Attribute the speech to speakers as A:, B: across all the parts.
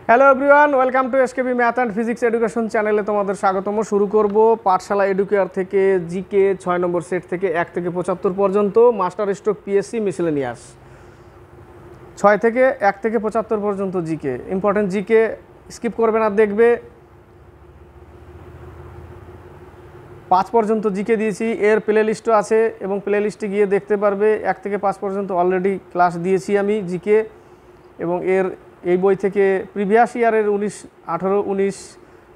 A: Hello everyone, welcome to SKB math and physics education চ্যানেলে তোমাদের স্বাগতম। শুরু করব পাঠশালা এডুকেয়ার থেকে জিকে 6 নম্বর সেট থেকে 1 থেকে 75 পর্যন্ত মাস্টার স্ট্রোক পিএসসি মিসেলেনিয়াস। 6 থেকে 1 থেকে 75 পর্যন্ত জিকে, ইম্পর্টেন্ট জিকে, স্কিপ করবে না, দেখবে। 5 পর্যন্ত জিকে দিয়েছি, এর প্লে লিস্টও আছে এবং প্লে লিস্টে গিয়ে দেখতে পারবে। 1 থেকে 5 পর্যন্ত অলরেডি ক্লাস দিয়েছি আমি জিকে, এবং এই বই থেকে প্রিভিয়াস ইয়ারের 18-19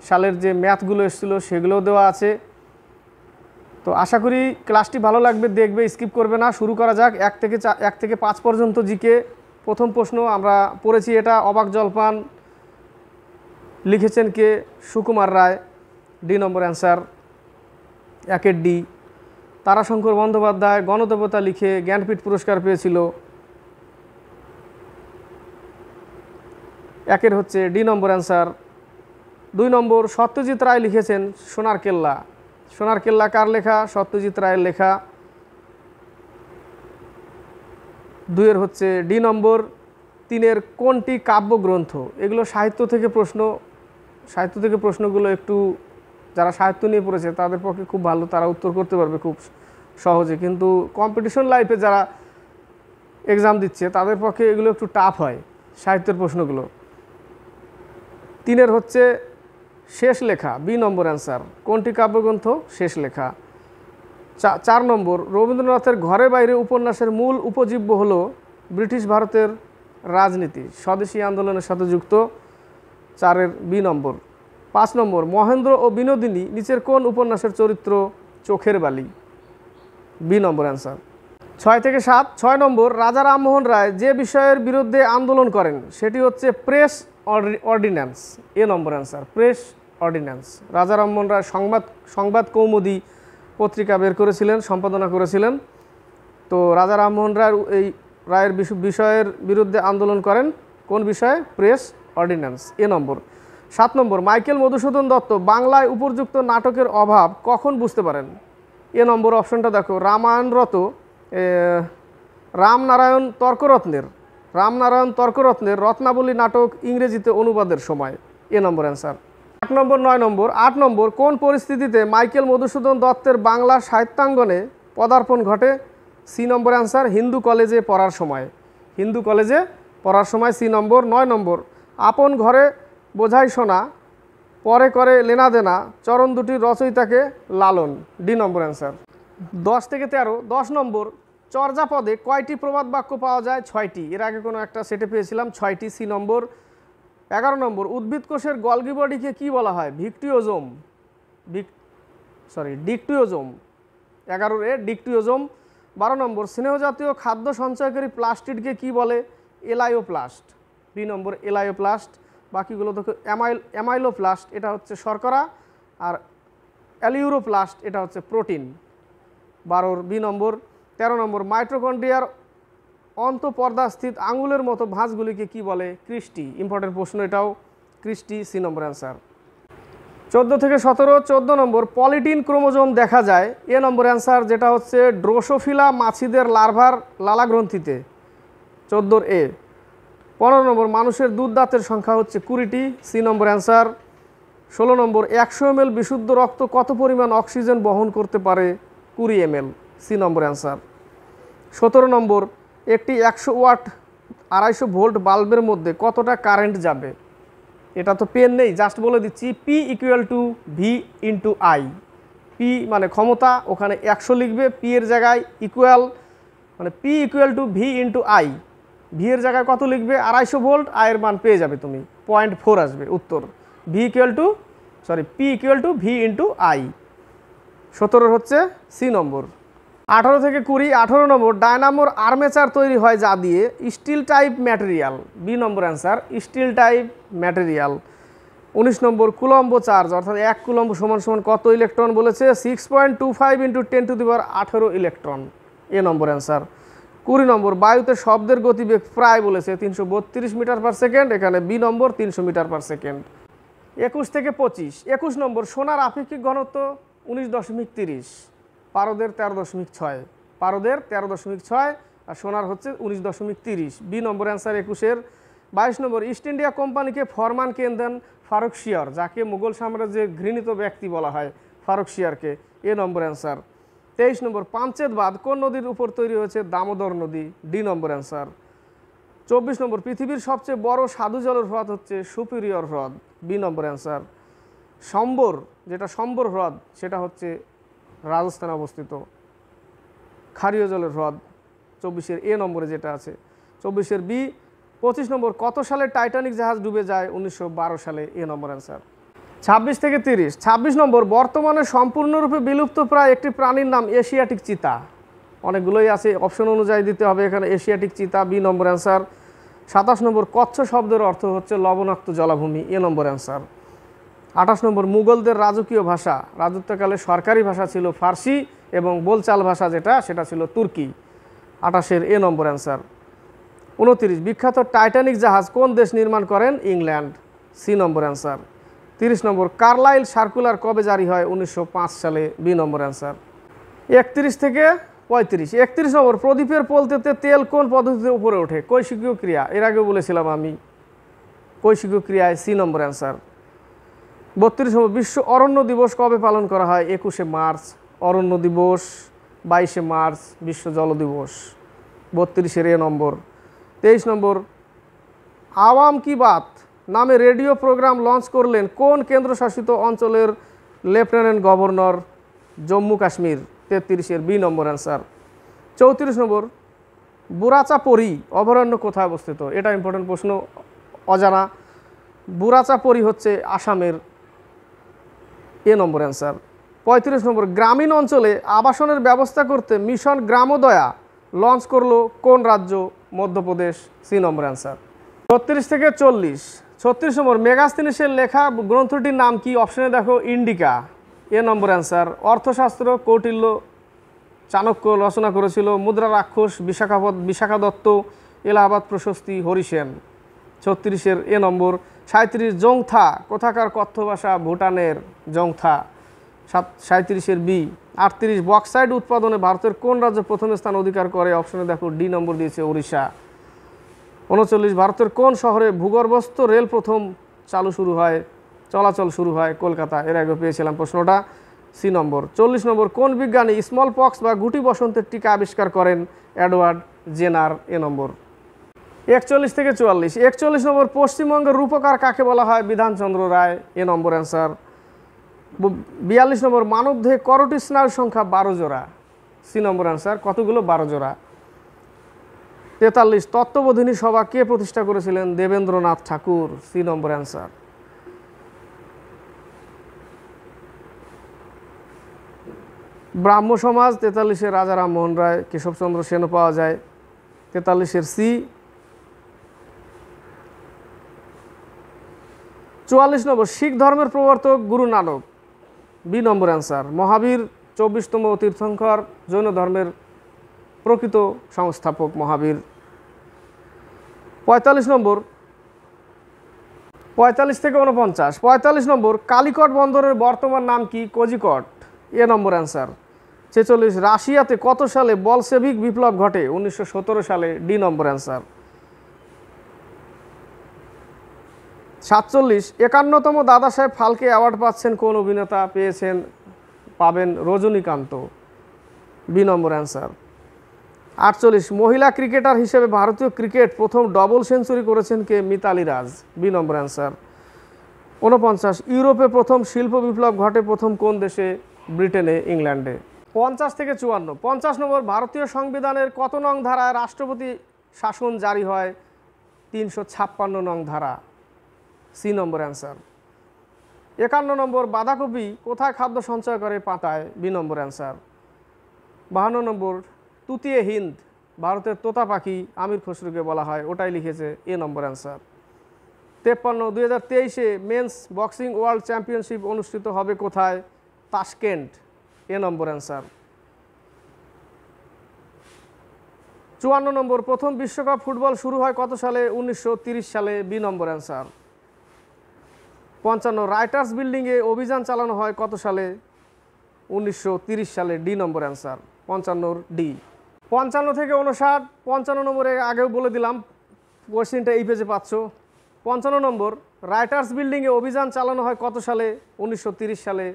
A: সালের যে ম্যাথগুলো এসেছিলো সেগুলোও দেওয়া আছে। তো আশা করি ক্লাসটি ভালো লাগবে, দেখবে, স্কিপ করবে না। শুরু করা যাক। 1 থেকে 5 পর্যন্ত জিকে। প্রথম প্রশ্ন আমরা পড়েছি, এটা অবাক জলপান, লিখেছেন কে? সুকুমার রায়, ডি নম্বর অ্যান্সার, 1-এর ডি। তারাশঙ্কর বন্দ্যোপাধ্যায় গণদেবতা লিখে জ্ঞানপীঠ পুরস্কার পেয়েছিল, 1-এর হচ্ছে ডি নম্বর অ্যান্সার। 2 নম্বর সত্যজিৎ রায় লিখেছেন সোনার কেল্লা। সোনার কেল্লা কার লেখা? সত্যজিৎ রায়ের লেখা, 2-এর হচ্ছে ডি নম্বর। 3-এর কোনটি কাব্যগ্রন্থ? এগুলো সাহিত্য থেকে প্রশ্ন। সাহিত্য থেকে প্রশ্নগুলো একটু যারা সাহিত্য নিয়ে পড়েছে তাদের পক্ষে খুব ভালো, তারা উত্তর করতে পারবে খুব সহজে, কিন্তু কম্পিটিশন লাইফে যারা এক্সাম দিচ্ছে তাদের পক্ষে এগুলো একটু টাফ হয়, সাহিত্যের প্রশ্নগুলো। 3-এর হচ্ছে শেষ লেখা, বি নম্বর অ্যান্সার। কোনটি কাব্যগ্রন্থ? শেষ লেখা। 4 নম্বর রবীন্দ্রনাথের ঘরে বাইরে উপন্যাসের মূল উপজীব্য হল ব্রিটিশ ভারতের রাজনীতি, স্বদেশী আন্দোলনের সাথে যুক্ত, 4-এর বি নম্বর। 5 নম্বর মহেন্দ্র ও বিনোদিনী নিচের কোন উপন্যাসের চরিত্র? চোখের বালি, বি নম্বর অ্যান্সার। 6 থেকে 7। 6 নম্বর রাজা রামমোহন রায় যে বিষয়ের বিরুদ্ধে আন্দোলন করেন সেটি হচ্ছে প্রেস অর্ডিন্যান্স, এ নম্বর অ্যান্সার, প্রেস অর্ডিন্যান্স। রাজা রামমোহন রায় সংবাদ কৌমুদী পত্রিকা বের করেছিলেন, সম্পাদনা করেছিলেন। তো রাজা রামমোহন রায়ের বিষয়ের বিরুদ্ধে আন্দোলন করেন কোন বিষয়ে? প্রেস অর্ডিন্যান্স, এ নম্বর। 7 নম্বর মাইকেল মধুসূদন দত্ত বাংলায় উপযুক্ত নাটকের অভাব কখন বুঝতে পারেন? এ নম্বর অপশনটা দেখো, রামনারায়ণ তর্করত্নের রত্নাবলী নাটক ইংরেজিতে অনুবাদের সময়, এ নম্বর অ্যান্সার। 8 নম্বর 9 নম্বর 8 নম্বর কোন পরিস্থিতিতে মাইকেল মধুসূদন দত্তের বাংলা সাহিত্যাঙ্গনে পদার্পণ ঘটে? সি নম্বর অ্যান্সার, হিন্দু কলেজে পড়ার সময়, হিন্দু কলেজে পড়ার সময়, সি নম্বর। 9 নম্বর আপন ঘরে বোঝাই শোনা পরে করে লেনা দেনা চরণ দুটির রচয়িতাকে লালন, ডি নম্বর অ্যান্সার। 10 থেকে 13। 10 নম্বর চর্যাপদে কয়টি প্রবাদ বাক্য পাওয়া যায়? 6টি। এর আগে কোনো একটা সেটে পেয়েছিলাম 6টি, সি নম্বর। 11 নম্বর উদ্ভিদ কোষের গলগি বডিকে কী বলা হয়? ডিকটিওজোম, 11-এ ডিকটিওজোম। 12 নম্বর স্নেহজাতীয় খাদ্য সঞ্চয়কারী প্লাস্টিডকে কী বলে? এলায়োপ্লাস্ট, বি নম্বর, এলায়োপ্লাস্ট। বাকিগুলো দেখো, অ্যামাইলোপ্লাস্ট এটা হচ্ছে শর্করা, আর অ্যালিউরোপ্লাস্ট এটা হচ্ছে প্রোটিন, 12-র বি নম্বর। 13 নম্বর মাইটোকন্ড্রিয়ার অন্তঃপর্দাস্থিত আঙুলের মতো ভাঁজগুলিকে কি বলে? ক্রিস্টি, ইম্পর্টেন্ট প্রশ্ন এটাও, ক্রিস্টি, সি নম্বর অ্যান্সার। 14 থেকে 17। 14 নম্বর পলিটিন ক্রোমোজোম দেখা যায়, এ নম্বর অ্যান্সার, যেটা হচ্ছে ড্রোসোফিলা মাছিদের লার্ভার লালাগ্রন্থিতে, 14-র এ। 15 নম্বর মানুষের দুধ দাঁতের সংখ্যা হচ্ছে 20টি, সি নম্বর অ্যান্সার। 16 নম্বর 100 ml বিশুদ্ধ রক্ত কত পরিমাণ অক্সিজেন বহন করতে পারে? 20 ml, সি নম্বর অ্যান্সার। 17 নম্বর একটি 100 ওয়াট 250 ভোল্ট বাল্বের মধ্যে কতটা কারেন্ট যাবে? এটা তো পেন নেই, জাস্ট বলে দিচ্ছি, P equal to V into I. P মানে ক্ষমতা, ওখানে 100 লিখবে, পি এর জায়গায় ইকুয়াল মানে P equal to V into I, V এর জায়গায় কত লিখবে? 250 ভোল্ট, আয়ের মান পেয়ে যাবে তুমি, 0.4 আসবে উত্তর। P equal to V into I. 17 হচ্ছে সি নম্বর। 18 থেকে 20। 18 নম্বর ডায়নামোর আর্মেচার তৈরি হয় যা দিয়ে? স্টিল টাইপ ম্যাটেরিয়াল, বি নম্বর অ্যান্সার, স্টিল টাইপ ম্যাটেরিয়াল। 19 নম্বর কুলম্ব চার্জ, অর্থাৎ 1 কুলম্ব সমান সমান কত ইলেকট্রন বলেছে? 6.25 × 10⁻18 ইলেকট্রন, এ নম্বর অ্যান্সার। 20 নম্বর বায়ুতে শব্দের গতিবেগ প্রায় বলেছে 332 মিটার পার সেকেন্ড, এখানে বি নম্বর, 300 মিটার পার সেকেন্ড। 21 থেকে 25। 21 নম্বর সোনার আপেক্ষিক ঘনত্ব 19.30, পারদের 13.6, পারদের 13.6 আর সোনার হচ্ছে 19.30, বি নম্বর অ্যান্সার 21-এর। 22 নম্বর ইস্ট ইন্ডিয়া কোম্পানিকে ফরমান কে দেন ফারুকশিয়ার, যাকে মুঘল সাম্রাজ্যের ঘৃণিত ব্যক্তি বলা হয় ফারুকশিয়ারকে, এ নম্বর অ্যান্সার। 23 নম্বর পাঞ্চেত বাঁধ কোন নদীর উপর তৈরি হয়েছে? দামোদর নদী, ডি নম্বর অ্যান্সার। 24 নম্বর পৃথিবীর সবচেয়ে বড় স্বাদু জলের হ্রদ হচ্ছে সুপিরিয়র হ্রদ, বি নম্বর অ্যান্সার। সম্বর, যেটা সম্বর হ্রদ, সেটা হচ্ছে রাজস্থানে অবস্থিত ক্ষারীয় জলের হ্রদ, 24-এর এ নম্বরে যেটা আছে। 24-এর বি। 25 নম্বর কত সালে টাইটানিক জাহাজ ডুবে যায়? 1912 সালে, এ নম্বর অ্যান্সার। 26 থেকে 30। 26 নম্বর বর্তমানে সম্পূর্ণরূপে বিলুপ্ত প্রায় একটি প্রাণীর নাম এশিয়াটিক চিতা। অনেকগুলোই আছে, অপশন অনুযায়ী দিতে হবে এখানে। এশিয়াটিক চিতা, বি নম্বর অ্যান্সার। 27 নম্বর কচ্ছ শব্দের অর্থ হচ্ছে লবণাক্ত জলাভূমি, এ নম্বর অ্যান্সার। 28 নম্বর মুঘলদের রাজকীয় ভাষা, রাজত্বকালে সরকারি ভাষা ছিল ফার্সি এবং বোলচাল ভাষা সেটা ছিল তুর্কি, 28-এর এ নম্বর অ্যান্সার। 29 বিখ্যাত টাইটানিক জাহাজ কোন দেশ নির্মাণ করেন? ইংল্যান্ড, সি নম্বর অ্যান্সার। 30 নম্বর কার্লাইল সার্কুলার কবে জারি হয়? 1905 সালে, বি নম্বর অ্যান্সার। 31 থেকে 35। 31 নম্বর প্রদীপের পলতেতে তেল কোন পদ্ধতিতে উপরে ওঠে? কৈশিকীয় ক্রিয়া, এর আগেও বলেছিলাম আমি, কৈশিকীয় ক্রিয়ায়, সি নম্বর অ্যান্সার। 32 নম্বর বিশ্ব অরণ্য দিবস কবে পালন করা হয়? 21শে মার্চ অরণ্য দিবস, 22শে মার্চ বিশ্ব জল দিবস, 32-এর এ নম্বর। 23 নম্বর আওয়াম কি বাত নামে রেডিও প্রোগ্রাম লঞ্চ করলেন কোন কেন্দ্রশাসিত অঞ্চলের লেফটেন্যান্ট গভর্নর? জম্মু কাশ্মীর, 33-এর বি নম্বর অ্যান্সার। 34 নম্বর বুড়াচাপড়ি অভয়ারণ্য কোথায় অবস্থিত? এটা ইম্পর্টেন্ট প্রশ্ন, অজানা। বুড়াচাপড়ি হচ্ছে আসামের, এ নম্বর অ্যান্সার। 35 নম্বর গ্রামীণ অঞ্চলে আবাসনের ব্যবস্থা করতে মিশন গ্রামোদয়া লঞ্চ করলো কোন রাজ্য? মধ্যপ্রদেশ, সি নম্বর অ্যান্সার। 36 থেকে 40। 36 নম্বর মেগাস্তিনিসের লেখা গ্রন্থটির নাম কি? অপশনে দেখো ইন্ডিকা, এ নম্বর অ্যান্সার। অর্থশাস্ত্র কৌটিল্য চাণক্য রচনা করেছিল। মুদ্রা রাক্ষস বিশাখা দত্ত, এলাহাবাদ প্রশস্তি হরিসেন, 36-এর এ নম্বর। 37 জংথা কোথাকার কথ্য ভাষা? ভুটানের জংথা, 37-এর বি। 38 বক্সাইড উৎপাদনে ভারতের কোন রাজ্য প্রথম স্থান অধিকার করে? অপশনে দেখো ডি নম্বর দিয়েছে ওড়িশা। 39 ভারতের কোন শহরে ভূগর্ভস্থ রেল প্রথম চলাচল শুরু হয়? কলকাতা, এর আগে পেয়েছিলাম প্রশ্নটা, সি নম্বর। 40 নম্বর কোন বিজ্ঞানী স্মল পক্স বা গুটি বসন্তের টিকা আবিষ্কার করেন? এডওয়ার্ড জেনার, এ নম্বর। 41 থেকে 44। 41 নম্বর পশ্চিমবঙ্গের রূপকার কাকে বলা হয়? বিধানচন্দ্র রায়, এ নম্বর অ্যান্সার। 42 নম্বর মানবদেহে করোটি স্নায়ুর সংখ্যা 12 জোড়া, সি নম্বর অ্যান্সার। কতগুলো? 12 জোড়া। 43 তত্ত্ববোধিনী সভা কে প্রতিষ্ঠা করেছিলেন? দেবেন্দ্রনাথ ঠাকুর, সি নম্বর অ্যান্সার। ব্রাহ্ম সমাজ, 43-এর রাজা রামমোহন রায়, কেশবচন্দ্র সেনও পাওয়া যায়, 43-এর সি। 44 নম্বর শিখ ধর্মের প্রবর্তক গুরু নানক, বি নম্বর অ্যান্সার। মহাবীর 24তম তীর্থঙ্কর, জৈন ধর্মের প্রকৃত সংস্থাপক মহাবীর। 45 নম্বর 45 থেকে 49। 45 নম্বর কালিকট বন্দরের বর্তমান নাম কি? কোজিকট, এ নম্বর অ্যান্সার। 46 রাশিয়াতে কত সালে বলশেভিক বিপ্লব ঘটে? 1917 সালে, ডি নম্বর অ্যান্সার। 47 51তম দাদা সাহেব ফালকে অ্যাওয়ার্ড পাচ্ছেন কোন অভিনেতা? পাবেন রজনীকান্ত, বি নম্বর অ্যান্সার। 48 মহিলা ক্রিকেটার হিসেবে ভারতীয় ক্রিকেট প্রথম ডবল সেঞ্চুরি করেছেন কে? মিতালি রাজ, বি নম্বর অ্যান্সার। 49 ইউরোপে প্রথম শিল্প বিপ্লব ঘটে প্রথম কোন দেশে? ব্রিটেনে, ইংল্যান্ডে। 50 থেকে 54। 50 নম্বর ভারতীয় সংবিধানের কত নং ধারায় রাষ্ট্রপতি শাসন জারি হয়? 356 নং ধারা, সি নম্বর অ্যান্সার। 51 নম্বর বাঁধাকপি কোথায় খাদ্য সঞ্চয় করে? পাতায়, বি নম্বর অ্যান্সার। 52 নম্বর তুতিয়ে হিন্দ ভারতের তোতা পাখি আমির খসরুকে বলা হয়, ওটাই লিখেছে, এ নম্বর অ্যান্সার। 53 2023-এ মেন্স বক্সিং ওয়ার্ল্ড চ্যাম্পিয়নশিপ অনুষ্ঠিত হবে কোথায়? তাশকেন্ট, এ নম্বর অ্যান্সার। 54 নম্বর প্রথম বিশ্বকাপ ফুটবল শুরু হয় কত সালে? 1930 সালে, বি নম্বর অ্যান্সার। 55 রাইটার্স বিল্ডিংয়ে অভিযান চালানো হয় কত সালে? 1930 সালে, ডি নম্বর অ্যান্সার। 55 ডি। 55 থেকে 59। 55 নম্বরে আগেও বলে দিলাম কোশ্চেনটা এই পেজে পাচ্ছ। 55 নম্বর, রাইটার্স বিল্ডিংয়ে অভিযান চালানো হয় কত সালে? 1930 সালে,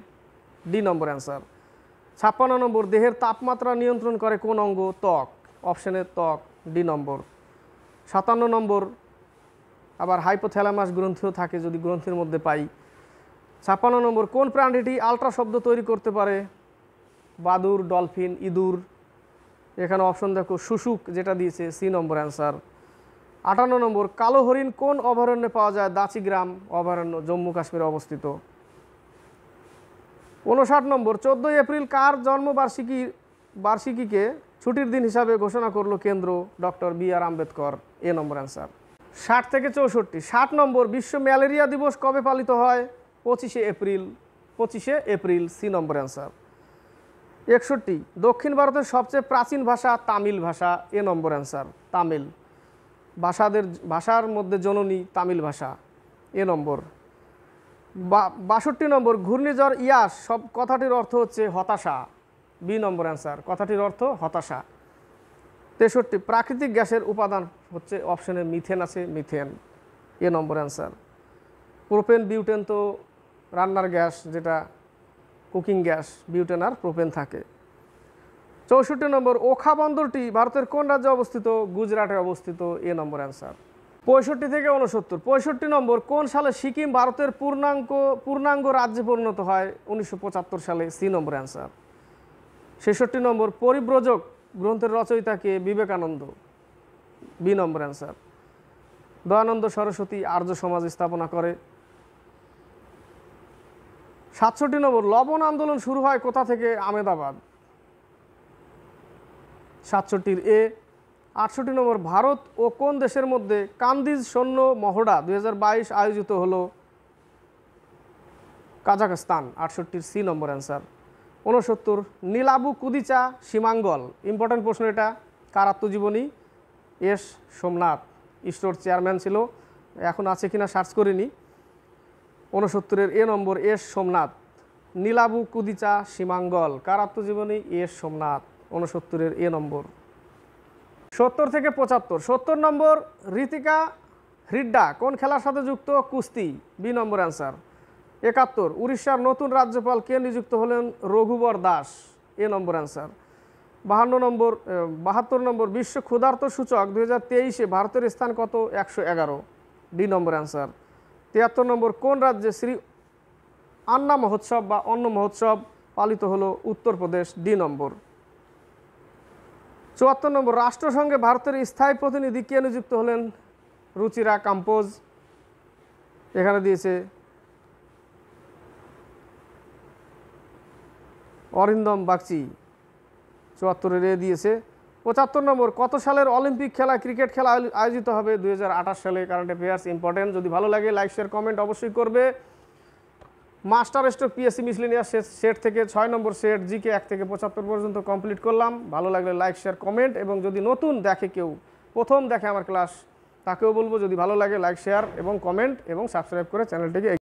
A: ডি নম্বর অ্যান্সার। 56 নম্বর, দেহের তাপমাত্রা নিয়ন্ত্রণ করে কোন অঙ্গ? ত্বক, অপশানে ত্বক, ডি নম্বর। 57 নম্বর, আবার হাইপোথ্যালামাস গ্রন্থিও থাকে যদি গ্রন্থির মধ্যে পাই। 56 নম্বর, কোন প্রাণীটি আলট্রা শব্দ তৈরি করতে পারে? বাদুড়, ডলফিন, ইঁদুর। এখানে অপশন দেখো শুশুক যেটা দিয়েছে, সি নম্বর অ্যান্সার। 58 নম্বর, কালো হরিণ কোন অভয়ারণ্যে পাওয়া যায়? দাচিগ্রাম অভয়ারণ্য, জম্মু কাশ্মীরে অবস্থিত। 59 নম্বর, 14 এপ্রিল কার বার্ষিকীকে ছুটির দিন হিসাবে ঘোষণা করলো কেন্দ্র? Doctor BR. আম্বেদকর, এ নম্বর অ্যান্সার। 60 থেকে 64, 60 নম্বর, বিশ্ব ম্যালেরিয়া দিবস কবে পালিত হয়? 25শে এপ্রিল, 25শে এপ্রিল, সি নম্বর অ্যান্সার। 61, দক্ষিণ ভারতের সবচেয়ে প্রাচীন ভাষা? তামিল ভাষা, এ নম্বর অ্যান্সার। তামিল ভাষার মধ্যে জননী তামিল ভাষা, এ নম্বর। 62 নম্বর, ঘূর্ণিঝড় ইয়াস সব কথাটির অর্থ হচ্ছে হতাশা, বি নম্বর অ্যান্সার। কথাটির অর্থ হতাশা। 63, প্রাকৃতিক গ্যাসের উপাদান হচ্ছে অপশনে মিথেন আছে, মিথেন, এ নম্বর অ্যান্সার। প্রোপেন বিউটেন তো রান্নার গ্যাস, যেটা কুকিং গ্যাস, বিউটেন আর প্রোপেন থাকে। 64 নম্বর, ওখা বন্দরটি ভারতের কোন রাজ্যে অবস্থিত? গুজরাটে অবস্থিত, এ নম্বর অ্যান্সার। 65 থেকে 69, 65 নম্বর, কোন সালে সিকিম ভারতের পূর্ণাঙ্গ রাজ্যে পরিণত হয়? 1975 সালে, সি নম্বর অ্যান্সার। 66 নম্বর, পরিব্রজক গ্রন্থের রচয়িতাকে? বিবেকানন্দ, বি নম্বর অ্যান্সার। দয়ানন্দ সরস্বতী আর্য সমাজ স্থাপনা করে। 67 নম্বর, লবণ আন্দোলন শুরু হয় কোথা থেকে? আহমেদাবাদ, 67 এ। 68 নম্বর, ভারত ও কোন দেশের মধ্যে কান্দিজ সৈন্য মহড়া 2022 আয়োজিত হলো? কাজাখস্তান, 68 সি নম্বর অ্যান্সার। 69, নীলাবু কুদিচা সীমাঙ্গল, ইম্পর্টেন্ট প্রশ্ন এটা, কার আত্মজীবনী? এস সোমনাথ, ইসরোর চেয়ারম্যান ছিল, এখন আছে কিনা সার্চ করিনি। 69 এ নম্বর, এস সোমনাথ। নীলাবু কুদিচা সীমাঙ্গল, কার আত্মজীবনী? এস সোমনাথ, 69 এ নম্বর। 70 থেকে 75, 70 নম্বর, ঋতিকা হ্রিড্ডা কোন খেলার সাথে যুক্ত? কুস্তি, বি নম্বর অ্যান্সার। 71, উড়িষ্যার নতুন রাজ্যপাল কে নিযুক্ত হলেন? রঘুবর দাস, এ নম্বর অ্যান্সার। 72 নম্বর, বিশ্ব ক্ষুধার্ত সূচক 2023-এ ভারতের স্থান কত? 111, ডি নম্বর অ্যান্সার। 73 নম্বর, কোন রাজ্যে শ্রী আন্না মহোৎসব বা অন্ন মহোৎসব পালিত হলো? উত্তরপ্রদেশ, ডি নম্বর। 74 নম্বর, রাষ্ট্রসংঘে ভারতের স্থায়ী প্রতিনিধি কে নিযুক্ত হলেন? রুচিরা কাম্পোজ, এখানে দিয়েছে অরিন্দম বাগচি, 74 এ দিয়েছে। 75 নম্বর, কত সালের অলিম্পিক খেলা ক্রিকেট খেলা আয়োজিত হবে? 2028 সালে। কারেন্ট অ্যাফেয়ার্স ইম্পর্টেন্ট, যদি ভালো লাগে লাইক শেয়ার কমেন্ট অবশ্যই করবে। Master stroke PSC miscellaneous set থেকে 6 নম্বর সেট জিকে 1 থেকে 75 পর্যন্ত কমপ্লিট করলাম। ভালো লাগলে লাইক শেয়ার কমেন্ট, এবং যদি নতুন দেখে কেউ, প্রথম দেখে আমার ক্লাস, তাকেও বলবো যদি ভালো লাগে লাইক শেয়ার এবং কমেন্ট এবং সাবস্ক্রাইব করে চ্যানেলটিকে